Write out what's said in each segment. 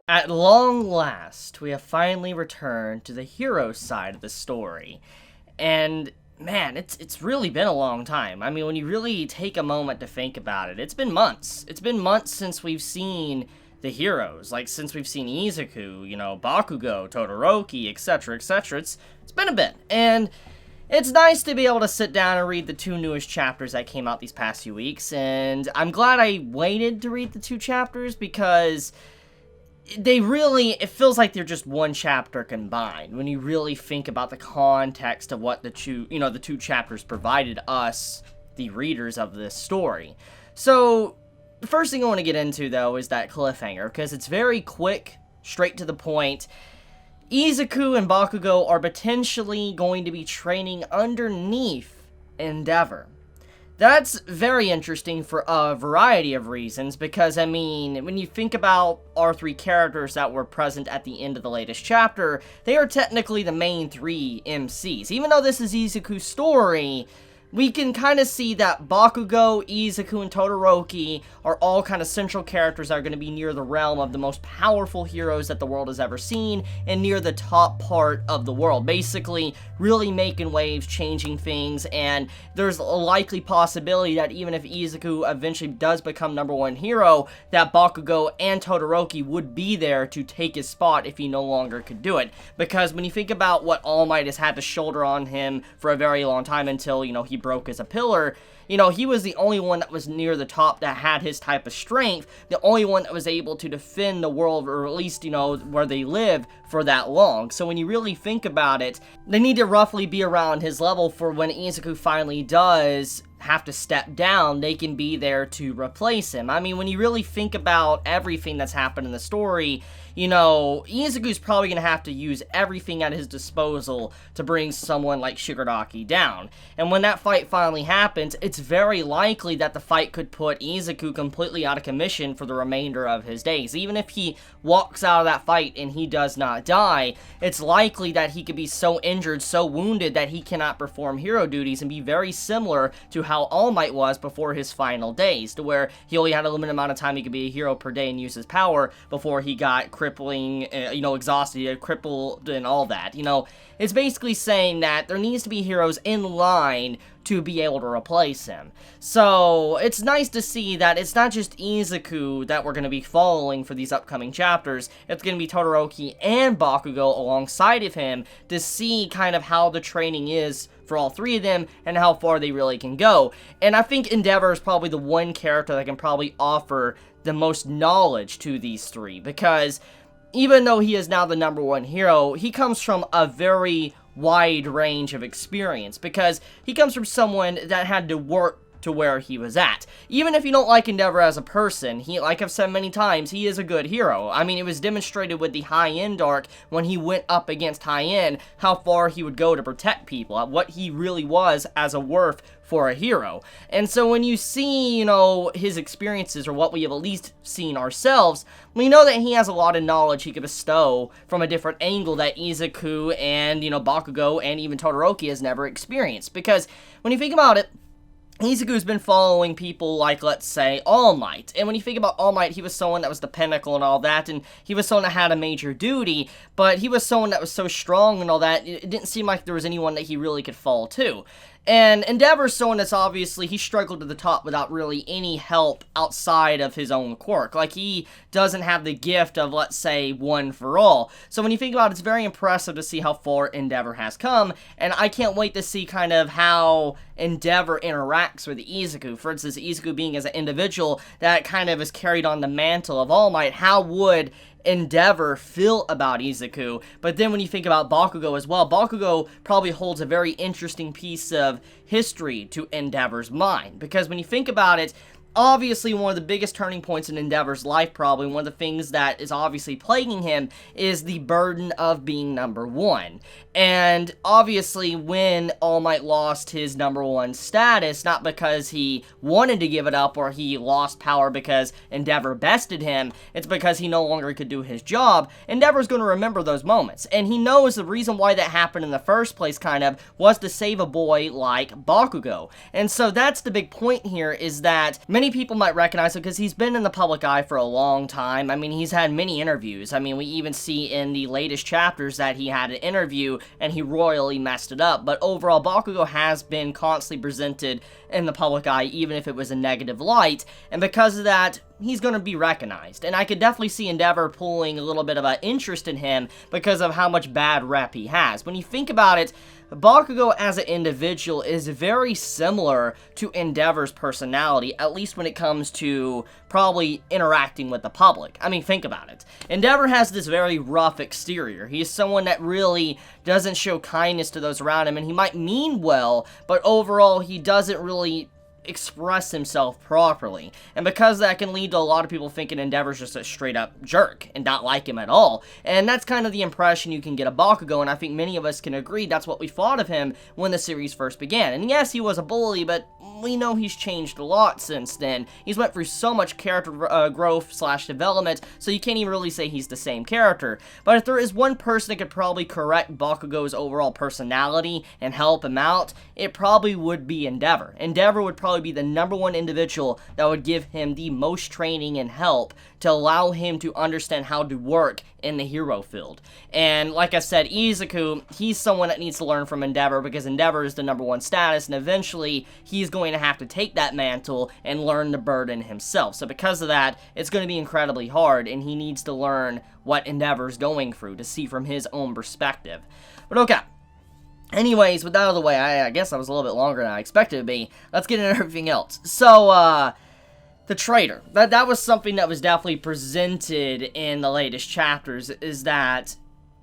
At long last, we have finally returned to the hero side of the story. And man, it's really been a long time. I mean, when you really take a moment to think about it, it's been months. It's been months since we've seen the heroes, like since we've seen Izuku, Bakugo, Todoroki, etc., etc. It's been a bit. And it's nice to be able to sit down and read the two newest chapters that came out these past few weeks, and I'm glad I waited to read the two chapters because it feels like they're just one chapter combined when you really think about the context of what the two chapters provided us, the readers of this story. So, the first thing I want to get into, though, is that cliffhanger, because it's very quick, straight to the point. Izuku and Bakugo are potentially going to be training underneath Endeavor. That's very interesting for a variety of reasons, because, I mean, when you think about our three characters that were present at the end of the latest chapter, they are technically the main three MCs. Even though this is Izuku's story, we can kind of see that Bakugo, Izuku, and Todoroki are all kind of central characters that are going to be near the realm of the most powerful heroes that the world has ever seen, and near the top part of the world. Basically, really making waves, changing things, and there's a likely possibility that even if Izuku eventually does become #1 hero, that Bakugo and Todoroki would be there to take his spot if he no longer could do it. Because when you think about what All Might has had to shoulder on him for a very long time until, he broke as a pillar, he was the only one that was near the top that had his type of strength, the only one that was able to defend the world, or at least, where they live for that long. So when you really think about it, they need to roughly be around his level for when Izuku finally does have to step down, they can be there to replace him. I mean, when you really think about everything that's happened in the story, Izuku's probably going to have to use everything at his disposal to bring someone like Shigaraki down. And when that fight finally happens, it's very likely that the fight could put Izuku completely out of commission for the remainder of his days. Even if he walks out of that fight and he does not die, it's likely that he could be so injured, so wounded, that he cannot perform hero duties and be very similar to how All Might was before his final days, to where he only had a limited amount of time he could be a hero per day and use his power before he got crippling, exhausted, crippled, and all that. It's basically saying that there needs to be heroes in line to be able to replace him. So, it's nice to see that it's not just Izuku that we're going to be following for these upcoming chapters, it's going to be Todoroki and Bakugo alongside of him to see kind of how the training is for all three of them and how far they really can go. And I think Endeavor is probably the one character that can probably offer the most knowledge to these three, because even though he is now the #1 hero, he comes from a very wide range of experience, because he comes from someone that had to work to where he was at. Even if you don't like Endeavor as a person, like I've said many times, he is a good hero. I mean, it was demonstrated with the High-End arc when he went up against High-End, how far he would go to protect people, what he really was as a worth for a hero. And so when you see, his experiences, or what we have at least seen ourselves, we know that he has a lot of knowledge he could bestow from a different angle that Izuku and, Bakugo and even Todoroki has never experienced. Because when you think about it, Izuku's been following people like, let's say, All Might. And when you think about All Might, he was someone that was the pinnacle and all that, and he was someone that had a major duty, but he was someone that was so strong and all that, it didn't seem like there was anyone that he really could fall to. And Endeavor's someone that's obviously, he struggled to the top without really any help outside of his own quirk. Like, he doesn't have the gift of, let's say, one for all. So when you think about it, it's very impressive to see how far Endeavor has come, and I can't wait to see kind of how Endeavor interacts with Izuku. For instance, Izuku being as an individual that kind of has carried on the mantle of All Might, how would Endeavor feel about Izuku? But then when you think about Bakugo as well, Bakugo probably holds a very interesting piece of history to Endeavor's mind, because when you think about it, obviously one of the biggest turning points in Endeavor's life, probably one of the things that is obviously plaguing him, is the burden of being #1. And obviously when All Might lost his #1 status, not because he wanted to give it up or he lost power because Endeavor bested him, it's because he no longer could do his job. Endeavor's going to remember those moments, and he knows the reason why that happened in the first place kind of was to save a boy like Bakugo. And so that's the big point here, is that many many people might recognize him because he's been in the public eye for a long time. I mean, he's had many interviews. I mean, we even see in the latest chapters that he had an interview and he royally messed it up. But overall, Bakugo has been constantly presented in the public eye, even if it was a negative light. And because of that, he's going to be recognized. And I could definitely see Endeavor pulling a little bit of an interest in him because of how much bad rep he has. When you think about it, Bakugo as an individual is very similar to Endeavor's personality, at least when it comes to probably interacting with the public. I mean, think about it. Endeavor has this very rough exterior. He's someone that really doesn't show kindness to those around him, and he might mean well, but overall he doesn't really express himself properly. And because that can lead to a lot of people thinking Endeavor's just a straight up jerk and not like him at all. And that's kind of the impression you can get of Bakugo, and I think many of us can agree that's what we thought of him when the series first began. And yes, he was a bully, but we know he's changed a lot since then. He's went through so much character growth / development, so you can't even really say he's the same character. But if there is one person that could probably correct Bakugo's overall personality and help him out, it probably would be Endeavor. Endeavor would probably be the #1 individual that would give him the most training and help to allow him to understand how to work in the hero field. And like I said, Izuku, he's someone that needs to learn from Endeavor because Endeavor is the #1 status, and eventually he's going to have to take that mantle and learn the burden himself. So because of that, it's going to be incredibly hard, and he needs to learn what Endeavor's going through to see from his own perspective. But okay. Anyways, with that out of the way, I guess I was a little bit longer than I expected to be. Let's get into everything else. So, the traitor. That was something that was definitely presented in the latest chapters, is that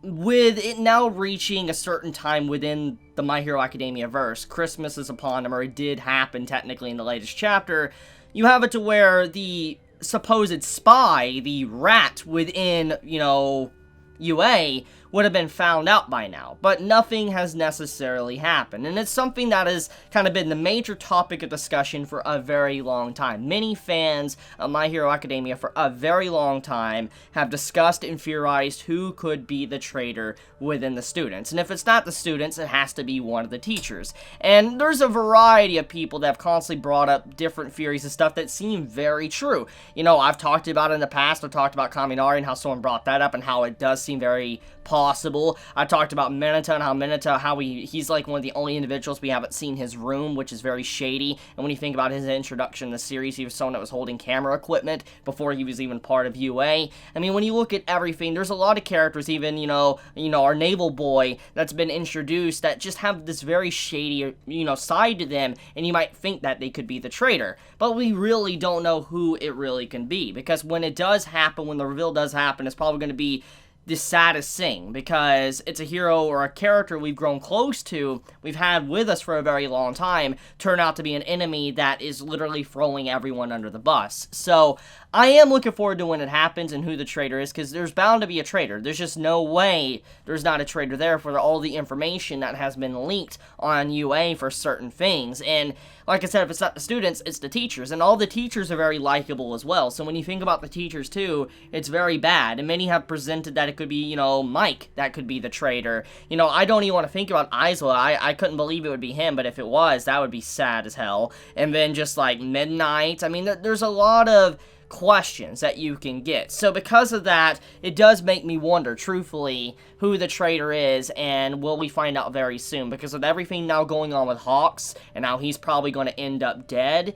with it now reaching a certain time within the My Hero Academia verse, Christmas is upon them, or it did happen technically in the latest chapter, you have it to where the supposed spy, the rat within, UA, would have been found out by now, but nothing has necessarily happened, and it's something that has kind of been the major topic of discussion for a very long time. Many fans of My Hero Academia for a very long time have discussed and theorized who could be the traitor within the students, and if it's not the students, it has to be one of the teachers. And there's a variety of people that have constantly brought up different theories and stuff that seem very true. I've talked about it in the past. I've talked about Kaminari and how someone brought that up and how it does seem very possible. I talked about Minato and how he's like one of the only individuals we haven't seen his room, which is very shady. And when you think about his introduction in the series, he was someone that was holding camera equipment before he was even part of UA. I mean, when you look at everything, there's a lot of characters, even, our naval boy that's been introduced that just have this very shady, side to them, and you might think that they could be the traitor. But we really don't know who it really can be, because when it does happen, when the reveal does happen, it's probably going to be the saddest thing, because it's a hero or a character we've grown close to, we've had with us for a very long time, turn out to be an enemy that is literally throwing everyone under the bus. So, I am looking forward to when it happens and who the traitor is, because there's bound to be a traitor. There's just no way there's not a traitor there for all the information that has been leaked on UA for certain things. And like I said, if it's not the students, it's the teachers. And all the teachers are very likable as well. So when you think about the teachers too, it's very bad. And many have presented that it could be, Mike that could be the traitor. I don't even want to think about Aizawa. I couldn't believe it would be him, but if it was, that would be sad as hell. And then just like Midnight. I mean, there's a lot of questions that you can get. So because of that, it does make me wonder, truthfully, who the traitor is, and will we find out very soon? Because with everything now going on with Hawks, and how he's probably going to end up dead,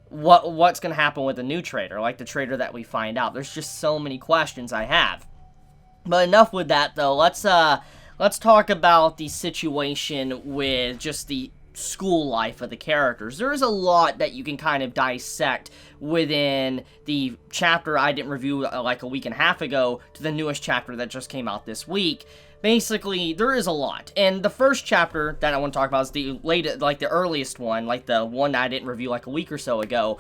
what's going to happen with the new traitor, like the traitor that we find out? There's just so many questions I have. But enough with that, though. Let's talk about the situation with just the school life of the characters. There's a lot that you can kind of dissect within the chapter I didn't review like a week and a half ago to the newest chapter that just came out this week. Basically, there is a lot. And the first chapter that I want to talk about is the latest, like the earliest one, like the one that I didn't review like a week or so ago.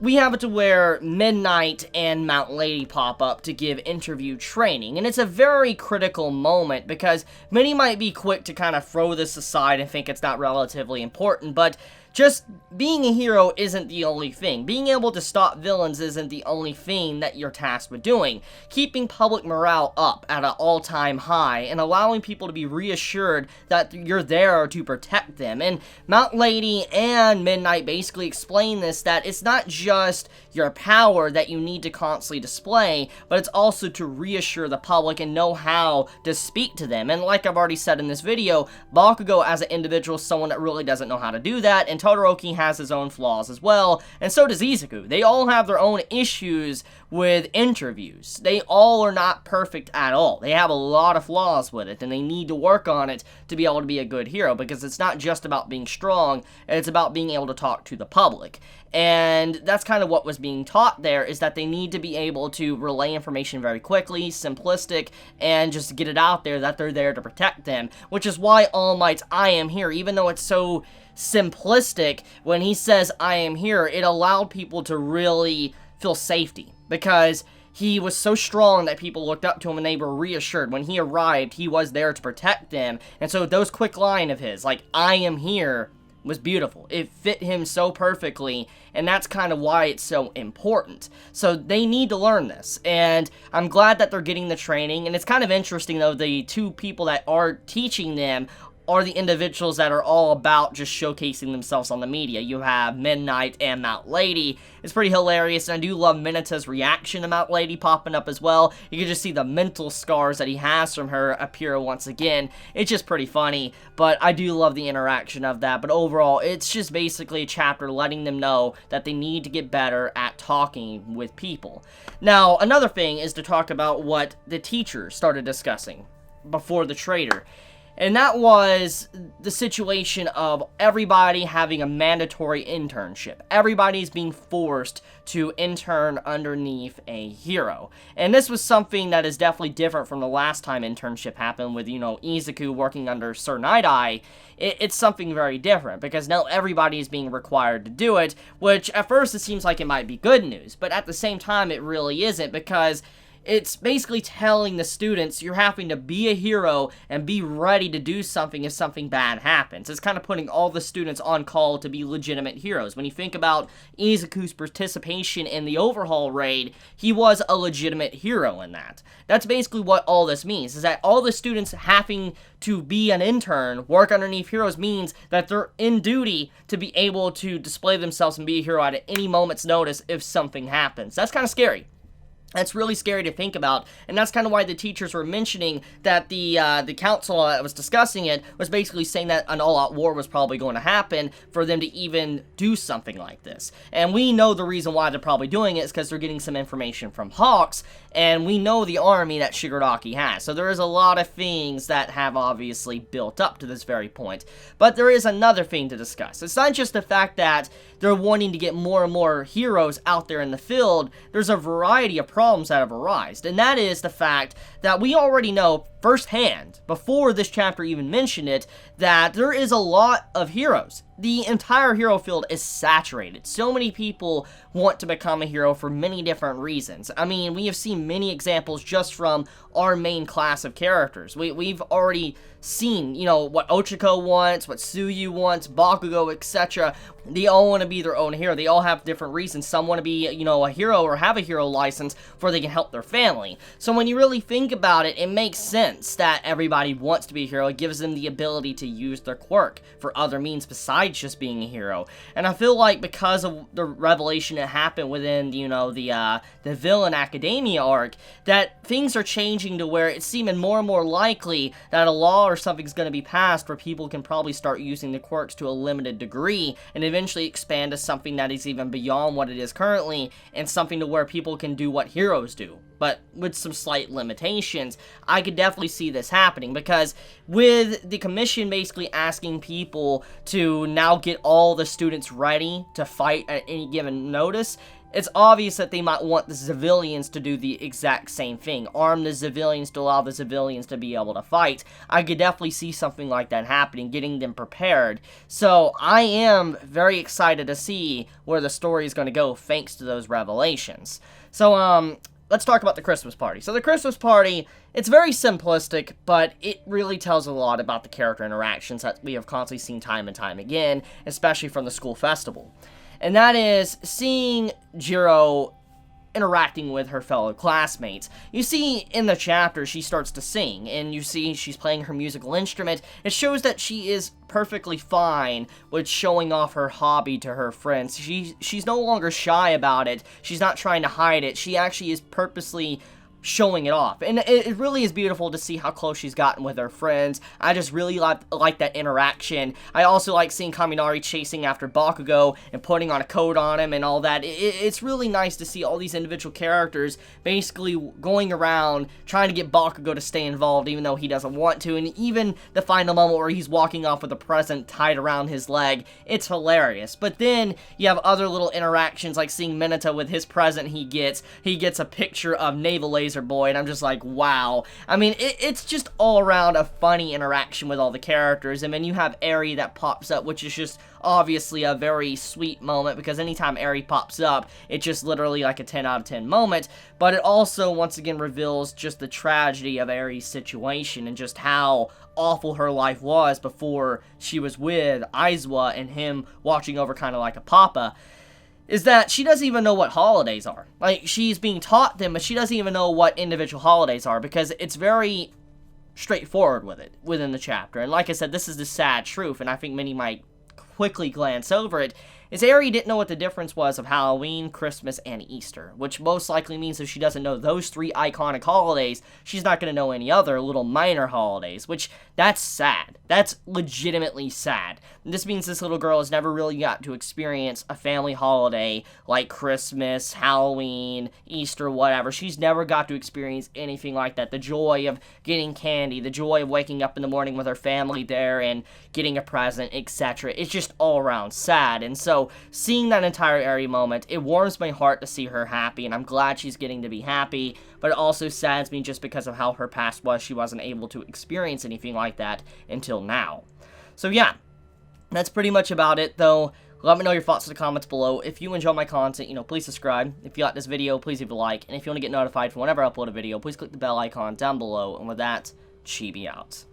We have it to where Midnight and Mount Lady pop up to give interview training, and it's a very critical moment because many might be quick to kind of throw this aside and think it's not relatively important, but just being a hero isn't the only thing. Being able to stop villains isn't the only thing that you're tasked with doing. Keeping public morale up at an all-time high and allowing people to be reassured that you're there to protect them. And Mount Lady and Midnight basically explain this, that it's not just your power that you need to constantly display, but it's also to reassure the public and know how to speak to them. And like I've already said in this video, Bakugo as an individual is someone that really doesn't know how to do that, and Todoroki has his own flaws as well, and so does Izuku. They all have their own issues with interviews. They all are not perfect at all. They have a lot of flaws with it, and they need to work on it to be able to be a good hero, because it's not just about being strong, it's about being able to talk to the public. And that's kind of what was being taught there, is that they need to be able to relay information very quickly, simplistic, and just get it out there that they're there to protect them, which is why All Might's "I am here," even though it's so simplistic, when he says "I am here," it allowed people to really feel safety, because he was so strong that people looked up to him and they were reassured. When he arrived, he was there to protect them, and so those quick line of his, like, "I am here," was beautiful. It fit him so perfectly, and that's kind of why it's so important. So they need to learn this, and I'm glad that they're getting the training. And it's kind of interesting, though, the two people that are teaching them are the individuals that are all about just showcasing themselves on the media. You have Midnight and Mount Lady. It's pretty hilarious, and I do love Mineta's reaction to Mount Lady popping up as well. You can just see the mental scars that he has from her appear once again. It's just pretty funny, but I do love the interaction of that. But overall, it's just basically a chapter letting them know that they need to get better at talking with people. Now, another thing is to talk about what the teachers started discussing before the traitor. And that was the situation of everybody having a mandatory internship. Everybody's being forced to intern underneath a hero. And this was something that is definitely different from the last time internship happened with, Izuku working under Sir Night-Eye. It's something very different, because now everybody is being required to do it, which at first it seems like it might be good news, but at the same time it really isn't, because it's basically telling the students you're having to be a hero and be ready to do something if something bad happens. It's kind of putting all the students on call to be legitimate heroes. When you think about Izuku's participation in the overhaul raid, he was a legitimate hero in that. That's basically what all this means, is that all the students having to be an intern, work underneath heroes, means that they're in duty to be able to display themselves and be a hero at any moment's notice if something happens. That's kind of scary. That's really scary to think about, and that's kind of why the teachers were mentioning that the council that was discussing it was basically saying that an all-out war was probably going to happen for them to even do something like this. And we know the reason why they're probably doing it is because they're getting some information from Hawks, and we know the army that Shigaraki has. So there is a lot of things that have obviously built up to this very point. But there is another thing to discuss. It's not just the fact that they're wanting to get more and more heroes out there in the field. There's a variety of problems that have arisen, and that is the fact that we already know firsthand, before this chapter even mentioned it, that there is a lot of heroes. The entire hero field is saturated. So many people want to become a hero for many different reasons. I mean, we have seen many examples just from our main class of characters. We've already seen, what Ochako wants, what Tsuyu wants, Bakugo, etc. They all want to be their own hero. They all have different reasons. Some want to be, a hero or have a hero license for they can help their family. So when you really think about it, it makes sense that everybody wants to be a hero. It gives them the ability to use their quirk for other means besides just being a hero. And I feel like because of the revelation that happened within, the Villain Academia arc, that things are changing to where it's seeming more and more likely that a law or something's going to be passed where people can probably start using the quirks to a limited degree and eventually expand to something that is even beyond what it is currently, and something to where people can do what heroes do, but with some slight limitations. I could definitely see this happening, because with the commission basically asking people to now get all the students ready to fight at any given notice, it's obvious that they might want the civilians to do the exact same thing. Arm the civilians to allow the civilians to be able to fight. I could definitely see something like that happening, getting them prepared. So I am very excited to see where the story is going to go thanks to those revelations. So, let's talk about the Christmas party. So the Christmas party, it's very simplistic, but it really tells a lot about the character interactions that we have constantly seen time and time again, especially from the school festival. And that is seeing Jiro interacting with her fellow classmates. You see in the chapter she starts to sing, and you see she's playing her musical instrument. It shows that she is perfectly fine with showing off her hobby to her friends. She's no longer shy about it. She's not trying to hide it. She actually is purposely showing it off, and it really is beautiful to see how close she's gotten with her friends. I just really like that interaction. I also like seeing Kaminari chasing after Bakugo and putting on a coat on him and all that. It's really nice to see all these individual characters basically going around trying to get Bakugo to stay involved even though he doesn't want to, and even the final moment where he's walking off with a present tied around his leg. It's hilarious. But then you have other little interactions like seeing Minato with his present he gets a picture of Naval Laser Boy, and I'm just like, wow. I mean, it's just all around a funny interaction with all the characters. And then you have Eri that pops up, which is just obviously a very sweet moment, because anytime Eri pops up, it's just literally like a 10 out of 10 moment. But it also, once again, reveals just the tragedy of Eri's situation and just how awful her life was before she was with Aizawa and him watching over kind of like a papa. Is that she doesn't even know what holidays are. Like, she's being taught them, but she doesn't even know what individual holidays are, because it's very straightforward with it within the chapter. And like I said, this is the sad truth, and I think many might quickly glance over it, is Eri didn't know what the difference was of Halloween, Christmas, and Easter, which most likely means if she doesn't know those three iconic holidays, she's not going to know any other little minor holidays, which, that's sad. That's legitimately sad. And this means this little girl has never really got to experience a family holiday like Christmas, Halloween, Easter, whatever. She's never got to experience anything like that. The joy of getting candy, the joy of waking up in the morning with her family there and getting a present, etc. It's just all around sad. And so, seeing that entire Eri moment, it warms my heart to see her happy, and I'm glad she's getting to be happy, but it also saddens me just because of how her past was. She wasn't able to experience anything like that until now. So yeah, that's pretty much about it, though. Let me know your thoughts in the comments below. If you enjoy my content, please subscribe. If you like this video, please leave a like, and if you want to get notified for whenever I upload a video, please click the bell icon down below, and with that, Chibi out.